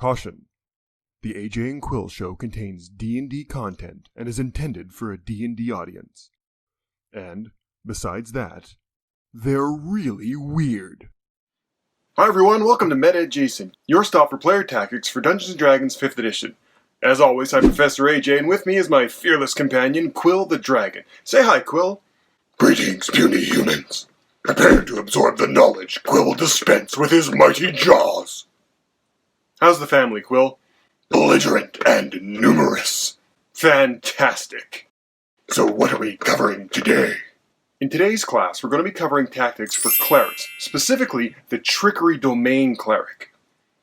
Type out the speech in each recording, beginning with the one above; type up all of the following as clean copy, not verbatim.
Caution. The AJ and Quill show contains D&D content and is intended for a D&D audience. And, besides that, they're really weird. Hi everyone, welcome to Meta Adjacent, your stop for player tactics for Dungeons & Dragons 5th edition. As always, I'm Professor AJ, and with me is my fearless companion, Quill the Dragon. Say hi, Quill. Greetings, puny humans. Prepare to absorb the knowledge Quill will dispense with his mighty jaws. How's the family, Quill? Belligerent and numerous. Fantastic. So what are we covering today? In today's class, we're going to be covering tactics for Clerics, specifically the Trickery Domain Cleric.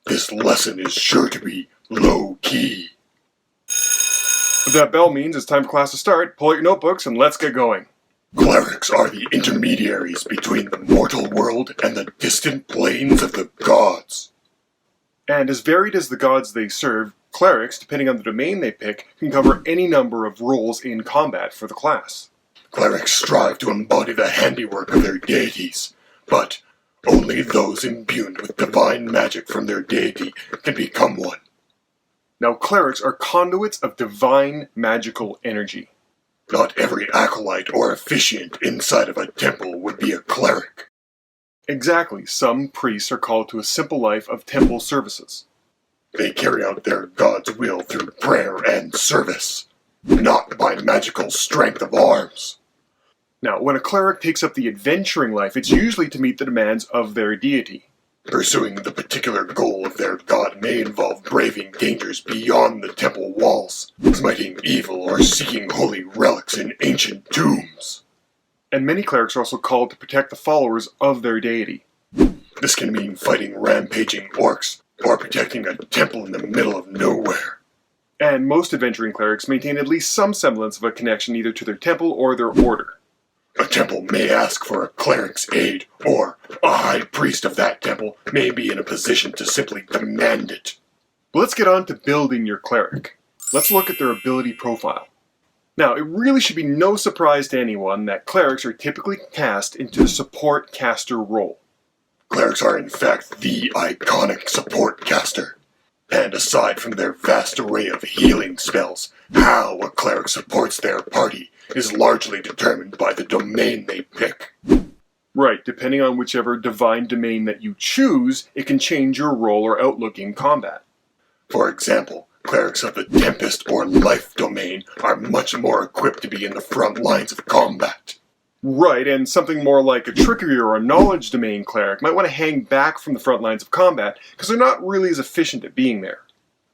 This lesson is sure to be low-key. What that bell means it's time for class to start. Pull out your notebooks and let's get going. Clerics are the intermediaries between the mortal world and the distant planes of the gods. And as varied as the gods they serve, Clerics, depending on the domain they pick, can cover any number of roles in combat for the class. Clerics strive to embody the handiwork of their deities, but only those imbued with divine magic from their deity can become one. Now, Clerics are conduits of divine magical energy. Not every acolyte or officiant inside of a temple would be a cleric. Exactly, some priests are called to a simple life of temple services. They carry out their god's will through prayer and service, not by magical strength of arms. Now, when a cleric takes up the adventuring life, it's usually to meet the demands of their deity. Pursuing the particular goal of their god may involve braving dangers beyond the temple walls, smiting evil or seeking holy relics in ancient tombs. And many clerics are also called to protect the followers of their deity. This can mean fighting rampaging orcs, or protecting a temple in the middle of nowhere. And most adventuring clerics maintain at least some semblance of a connection either to their temple or their order. A temple may ask for a cleric's aid, or a high priest of that temple may be in a position to simply demand it. But let's get on to building your cleric. Let's look at their ability profile. Now, it really should be no surprise to anyone that clerics are typically cast into the support caster role. Clerics are in fact the iconic support caster. And aside from their vast array of healing spells, how a cleric supports their party is largely determined by the domain they pick. Right, depending on whichever divine domain that you choose, it can change your role or outlook in combat. For example, clerics of the Tempest or Life domain are much more equipped to be in the front lines of combat. Right, and something more like a Trickery or a Knowledge domain cleric might want to hang back from the front lines of combat because they're not really as efficient at being there.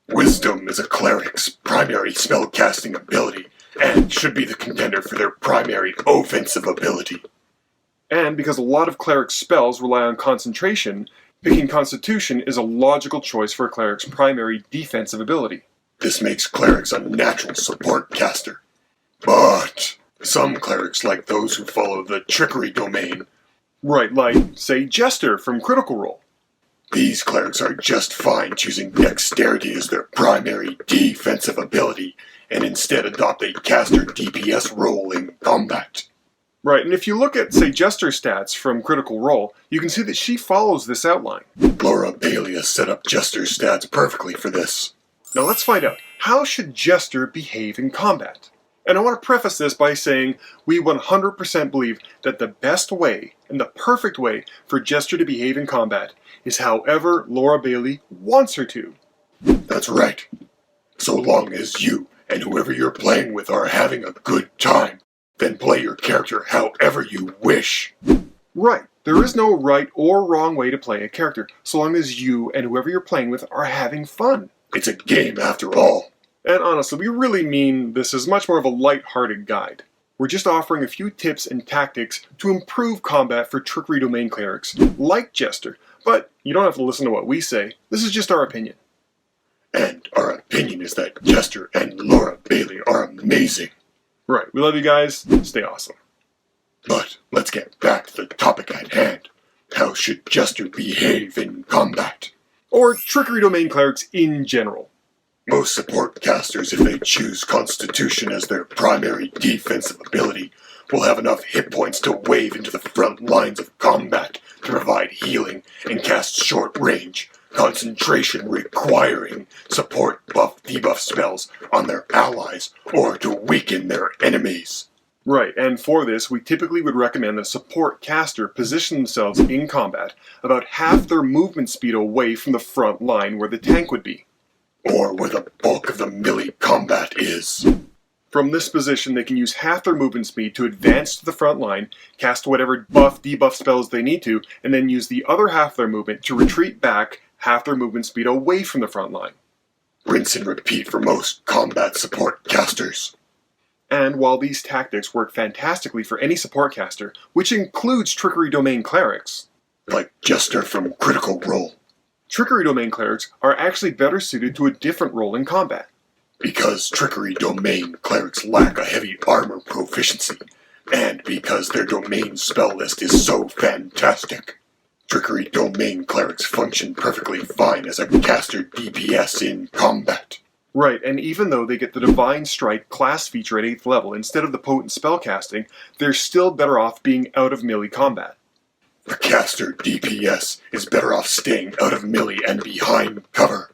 Wisdom is a cleric's primary spellcasting ability, and should be the contender for their primary offensive ability. And because a lot of cleric spells rely on concentration, picking Constitution is a logical choice for a cleric's primary defensive ability. This makes clerics a natural support caster. But some clerics, like those who follow the Trickery domain, right, like, say, Jester from Critical Role. These clerics are just fine choosing dexterity as their primary defensive ability, and instead adopt a caster DPS role in combat. Right, and if you look at, say, Jester's stats from Critical Role, you can see that she follows this outline. Laura Bailey has set up Jester's stats perfectly for this. Now let's find out, how should Jester behave in combat? And I want to preface this by saying we 100% believe that the best way and the perfect way for Jester to behave in combat is however Laura Bailey wants her to. That's right. So long as you and whoever you're playing with are having a good time, then play your character however you wish. Right. There is no right or wrong way to play a character, so long as you and whoever you're playing with are having fun. It's a game after all. And honestly, we really mean this is much more of a light-hearted guide. We're just offering a few tips and tactics to improve combat for Trickery Domain Clerics, like Jester, but you don't have to listen to what we say. This is just our opinion. And our opinion is that Jester and Laura Bailey are amazing. Right, we love you guys, stay awesome. But let's get back to the topic at hand. How should Jester behave in combat? Or Trickery Domain Clerics in general. Most support casters, if they choose Constitution as their primary defensive ability, will have enough hit points to wave into the front lines of combat to provide healing and cast short range, concentration requiring support buff-debuff spells on their allies or to weaken their enemies. Right, and for this, we typically would recommend that a support caster position themselves in combat about half their movement speed away from the front line where the tank would be. Or where the bulk of the melee combat is. From this position, they can use half their movement speed to advance to the front line, cast whatever buff-debuff spells they need to, and then use the other half of their movement to retreat back half their movement speed away from the front line. Rinse and repeat for most combat support casters. And while these tactics work fantastically for any support caster, which includes Trickery Domain Clerics, like Jester from Critical Role, Trickery Domain Clerics are actually better suited to a different role in combat. Because Trickery Domain Clerics lack a heavy armor proficiency, and because their domain spell list is so fantastic. Trickery Domain Clerics function perfectly fine as a caster DPS in combat. Right, and even though they get the Divine Strike class feature at 8th level instead of the potent spellcasting, they're still better off being out of melee combat. A caster DPS is better off staying out of melee and behind cover.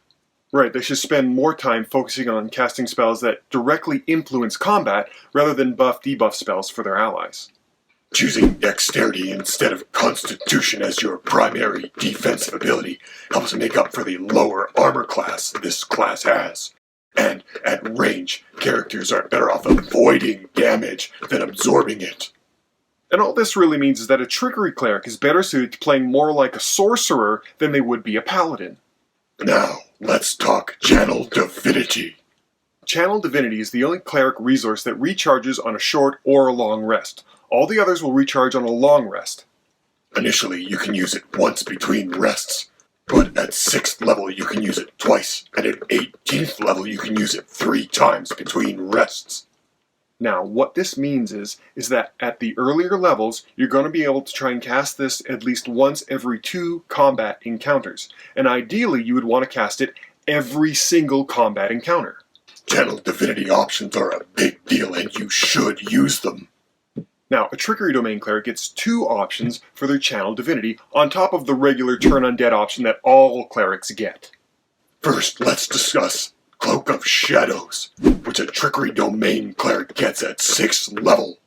Right, they should spend more time focusing on casting spells that directly influence combat rather than buff-debuff spells for their allies. Choosing Dexterity instead of Constitution as your primary defensive ability helps make up for the lower armor class this class has. And at range, characters are better off avoiding damage than absorbing it. And all this really means is that a Trickery Cleric is better suited to playing more like a sorcerer than they would be a paladin. Now, let's talk Channel Divinity. Channel Divinity is the only cleric resource that recharges on a short or a long rest. All the others will recharge on a long rest. Initially, you can use it once between rests, but at 6th level you can use it twice, and at 18th level you can use it 3 times between rests. Now, what this means is that at the earlier levels, you're going to be able to try and cast this at least once every 2 combat encounters, and ideally you would want to cast it every single combat encounter. Channel Divinity options are a big deal, and you should use them. Now, a Trickery Domain Cleric gets 2 options for their Channel Divinity, on top of the regular Turn Undead option that all clerics get. First, let's discuss Cloak of Shadows, which a Trickery Domain Cleric gets at 6th level.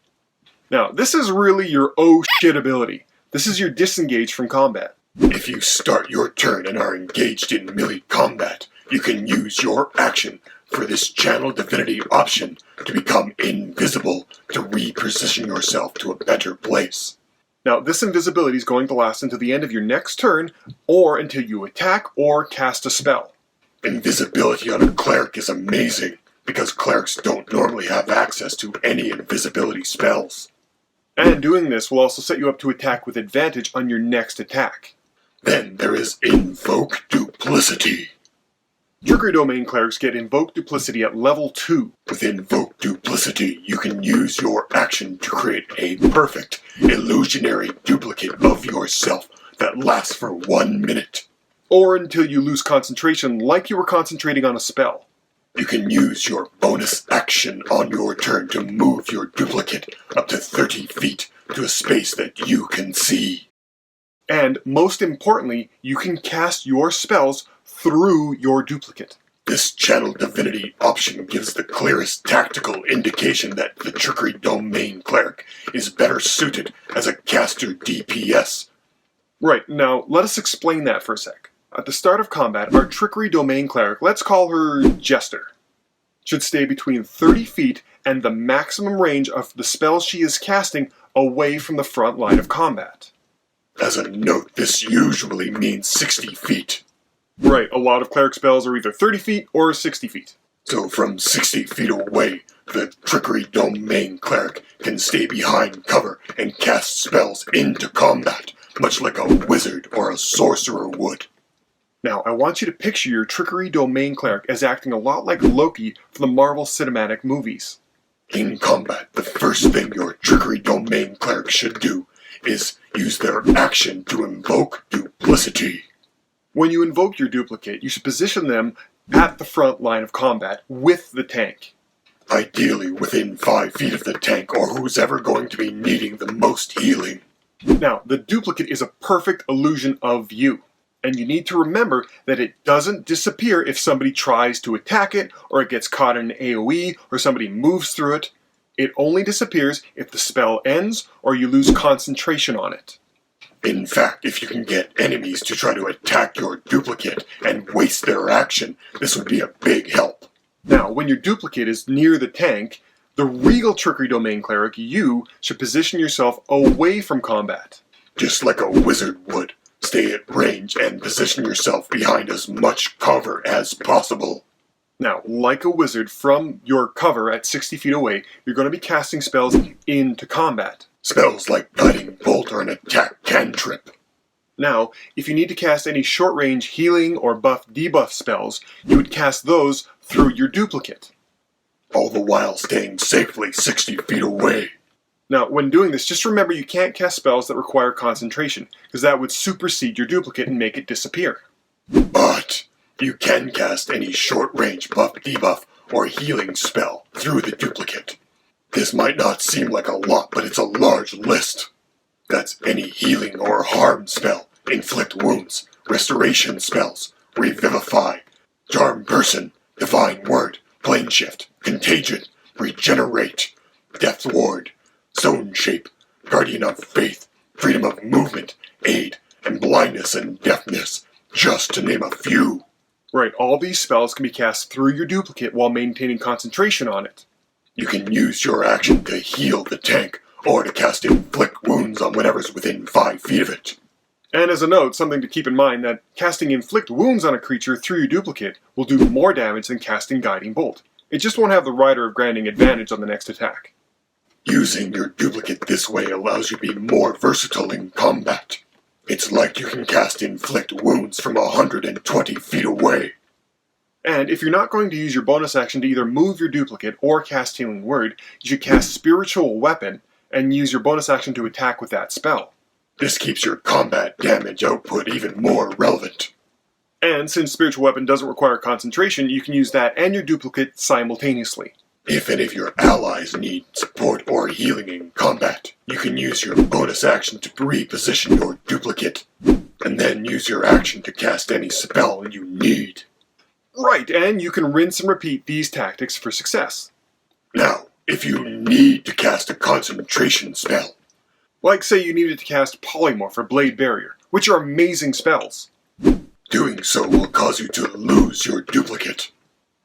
Now, this is really your oh shit ability. This is your disengage from combat. If you start your turn and are engaged in melee combat, you can use your action for this Channel Divinity option to become invisible to reposition yourself to a better place. Now, this invisibility is going to last until the end of your next turn, or until you attack or cast a spell. Invisibility on a cleric is amazing, because clerics don't normally have access to any invisibility spells. And doing this will also set you up to attack with advantage on your next attack. Then there is Invoke Duplicity. Trickery Domain Clerics get Invoke Duplicity at level 2. With Invoke Duplicity, you can use your action to create a perfect, illusionary duplicate of yourself that lasts for 1 minute. Or until you lose concentration like you were concentrating on a spell. You can use your bonus action on your turn to move your duplicate up to 30 feet to a space that you can see. And most importantly, you can cast your spells through your duplicate. This Channel Divinity option gives the clearest tactical indication that the Trickery Domain Cleric is better suited as a caster DPS. Right, now let us explain that for a sec. At the start of combat, our Trickery Domain Cleric, let's call her Jester, should stay between 30 feet and the maximum range of the spells she is casting away from the front line of combat. As a note, this usually means 60 feet. Right, a lot of cleric spells are either 30 feet or 60 feet. So from 60 feet away, the Trickery Domain Cleric can stay behind cover and cast spells into combat, much like a wizard or a sorcerer would. Now, I want you to picture your Trickery Domain Cleric as acting a lot like Loki from the Marvel Cinematic movies. In combat, the first thing your Trickery Domain Cleric should do is use their action to invoke Duplicity. When you invoke your duplicate, you should position them at the front line of combat with the tank. Ideally within 5 feet of the tank or who's ever going to be needing the most healing. Now, the duplicate is a perfect illusion of you. And you need to remember that it doesn't disappear if somebody tries to attack it, or it gets caught in an AoE, or somebody moves through it. It only disappears if the spell ends, or you lose concentration on it. In fact, if you can get enemies to try to attack your duplicate and waste their action, this would be a big help. Now, when your duplicate is near the tank, the Regal Trickery Domain Cleric, you should position yourself away from combat. Just like a wizard would. Stay at range and position yourself behind as much cover as possible. Now, like a wizard, from your cover at 60 feet away, you're going to be casting spells into combat. Spells like Guiding Bolt or an attack cantrip. Now, if you need to cast any short-range healing or buff-debuff spells, you would cast those through your duplicate. All the while staying safely 60 feet away. Now, when doing this, just remember you can't cast spells that require concentration, because that would supersede your duplicate and make it disappear. But you can cast any short-range buff-debuff or healing spell through the duplicate. This might not seem like a lot, but it's a large list. That's any healing or harm spell, inflict wounds, restoration spells, revivify, charm person, divine word, plane shift, contagion, regenerate, death ward, zone shape, guardian of faith, freedom of movement, aid, and blindness and deafness, just to name a few. Right, all these spells can be cast through your duplicate while maintaining concentration on it. You can use your action to heal the tank, or to cast inflict wounds on whatever's within 5 feet of it. And as a note, something to keep in mind that casting inflict wounds on a creature through your duplicate will do more damage than casting guiding bolt. It just won't have the rider of granting advantage on the next attack. Using your duplicate this way allows you to be more versatile in combat. It's like you can cast inflict wounds from 120 feet away. And if you're not going to use your bonus action to either move your duplicate or cast Healing Word, you should cast Spiritual Weapon and use your bonus action to attack with that spell. This keeps your combat damage output even more relevant. And since Spiritual Weapon doesn't require concentration, you can use that and your duplicate simultaneously. If any of your allies need support or healing in combat, you can use your bonus action to reposition your duplicate, and then use your action to cast any spell you need. Right, and you can rinse and repeat these tactics for success. Now, if you need to cast a concentration spell, like say you needed to cast Polymorph or Blade Barrier, which are amazing spells. Doing so will cause you to lose your duplicate.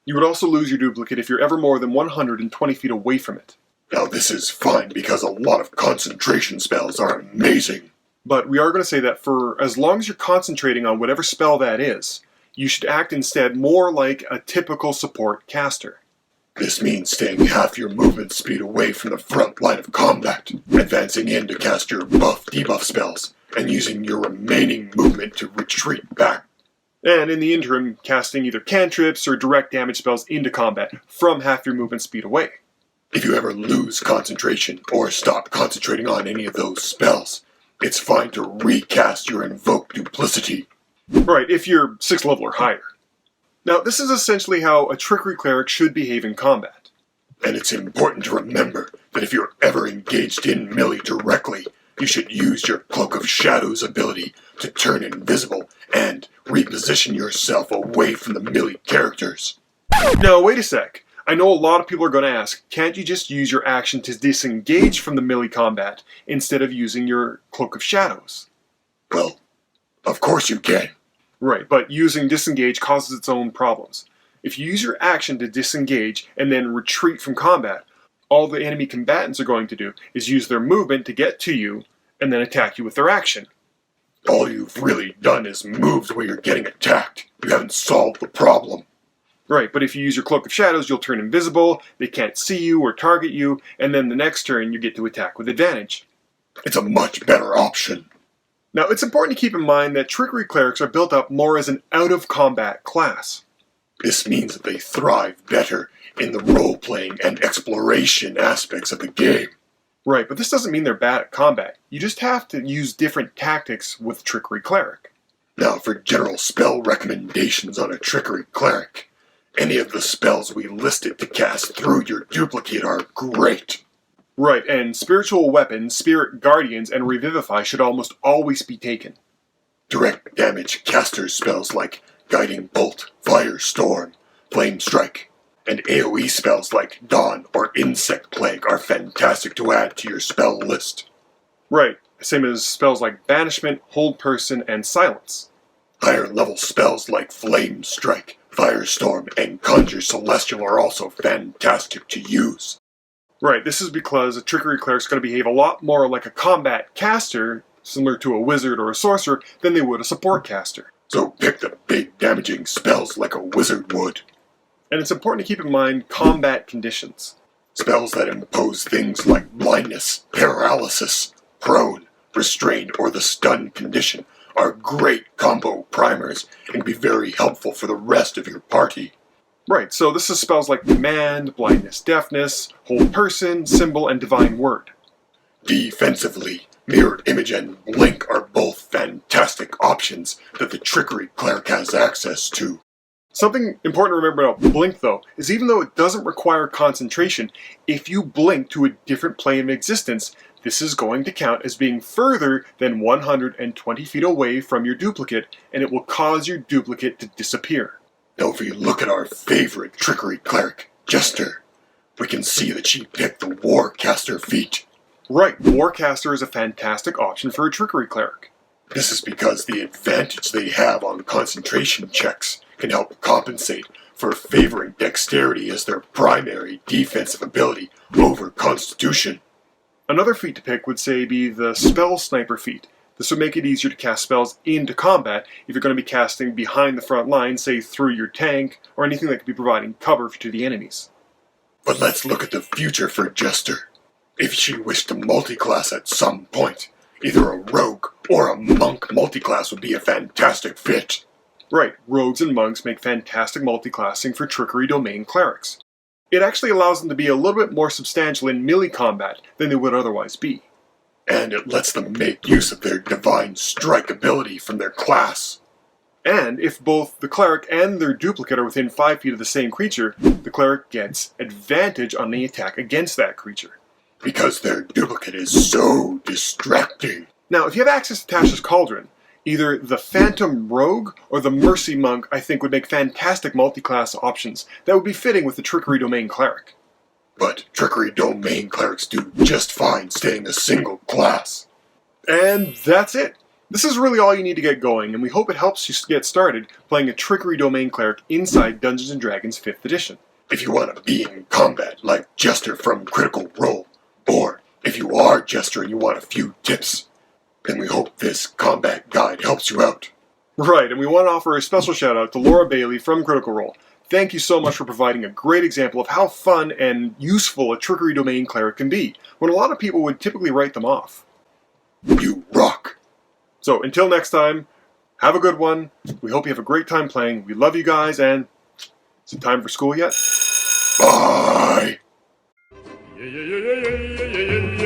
You would also lose your duplicate if you're ever more than 120 feet away from it. Now this is fine because a lot of concentration spells are amazing. But we are going to say that for as long as you're concentrating on whatever spell that is, you should act instead more like a typical support caster. This means staying half your movement speed away from the front line of combat, advancing in to cast your buff-debuff spells, and using your remaining movement to retreat back. And in the interim, casting either cantrips or direct damage spells into combat from half your movement speed away. If you ever lose concentration or stop concentrating on any of those spells, it's fine to recast your Invoke Duplicity. Right, if you're 6th level or higher. Now, this is essentially how a Trickery Cleric should behave in combat. And it's important to remember that if you're ever engaged in melee directly, you should use your Cloak of Shadows ability to turn invisible and reposition yourself away from the melee characters. Now, wait a sec. I know a lot of people are going to ask, can't you just use your action to disengage from the melee combat instead of using your Cloak of Shadows? Well, of course you can. Right, but using disengage causes its own problems. If you use your action to disengage and then retreat from combat, all the enemy combatants are going to do is use their movement to get to you and then attack you with their action. All you've really done is moved where you're getting attacked. You haven't solved the problem. Right, but if you use your Cloak of Shadows, you'll turn invisible, they can't see you or target you, and then the next turn you get to attack with advantage. It's a much better option. Now, it's important to keep in mind that Trickery Clerics are built up more as an out-of-combat class. This means that they thrive better in the role-playing and exploration aspects of the game. Right, but this doesn't mean they're bad at combat. You just have to use different tactics with Trickery Cleric. Now, for general spell recommendations on a Trickery Cleric, any of the spells we listed to cast through your duplicate are great. Right, and Spiritual Weapon, Spirit Guardians, and Revivify should almost always be taken. Direct damage caster spells like Guiding Bolt, Firestorm, Flame Strike, and AoE spells like Dawn or Insect Plague are fantastic to add to your spell list. Right, same as spells like Banishment, Hold Person, and Silence. Higher level spells like Flame Strike, Firestorm, and Conjure Celestial are also fantastic to use. Right, this is because a Trickery Cleric's going to behave a lot more like a combat caster, similar to a wizard or a sorcerer, than they would a support caster. So pick the big damaging spells like a wizard would. And it's important to keep in mind combat conditions. Spells that impose things like blindness, paralysis, prone, restrain, or the stun condition are great combo primers and can be very helpful for the rest of your party. Right, so this is spells like Command, Blindness, Deafness, Hold Person, Symbol, and Divine Word. Defensively, Mirror Image and Blink are both fantastic options that the Trickery Cleric has access to. Something important to remember about Blink, though, is even though it doesn't require concentration, if you blink to a different plane of existence, this is going to count as being further than 120 feet away from your duplicate, and it will cause your duplicate to disappear. Now if we look at our favorite Trickery Cleric, Jester, we can see that she picked the Warcaster feat. Right, Warcaster is a fantastic option for a Trickery Cleric. This is because the advantage they have on concentration checks can help compensate for favoring dexterity as their primary defensive ability over Constitution. Another feat to pick would say be the Spell Sniper feat. This would make it easier to cast spells into combat if you're going to be casting behind the front line, say through your tank, or anything that could be providing cover to the enemies. But let's look at the future for Jester. If she wished to multiclass at some point, either a rogue or a monk multiclass would be a fantastic fit. Right, rogues and monks make fantastic multiclassing for Trickery Domain Clerics. It actually allows them to be a little bit more substantial in melee combat than they would otherwise be. And it lets them make use of their Divine Strike ability from their class. And if both the cleric and their duplicate are within 5 feet of the same creature, the cleric gets advantage on the attack against that creature. Because their duplicate is so distracting. Now, if you have access to Tasha's Cauldron, either the Phantom Rogue or the Mercy Monk, I think, would make fantastic multi-class options that would be fitting with the Trickery Domain Cleric. But Trickery Domain Clerics do just fine staying a single class. And that's it. This is really all you need to get going, and we hope it helps you get started playing a Trickery Domain Cleric inside Dungeons & Dragons 5th edition. If you want to be in combat like Jester from Critical Role, or if you are Jester and you want a few tips, then we hope this combat guide helps you out. Right, and we want to offer a special shout out to Laura Bailey from Critical Role. Thank you so much for providing a great example of how fun and useful a Trickery Domain Cleric can be, when a lot of people would typically write them off. You rock! So until next time, have a good one. We hope you have a great time playing. We love you guys, and is it time for school yet? Bye! Yeah, yeah, yeah, yeah, yeah, yeah, yeah.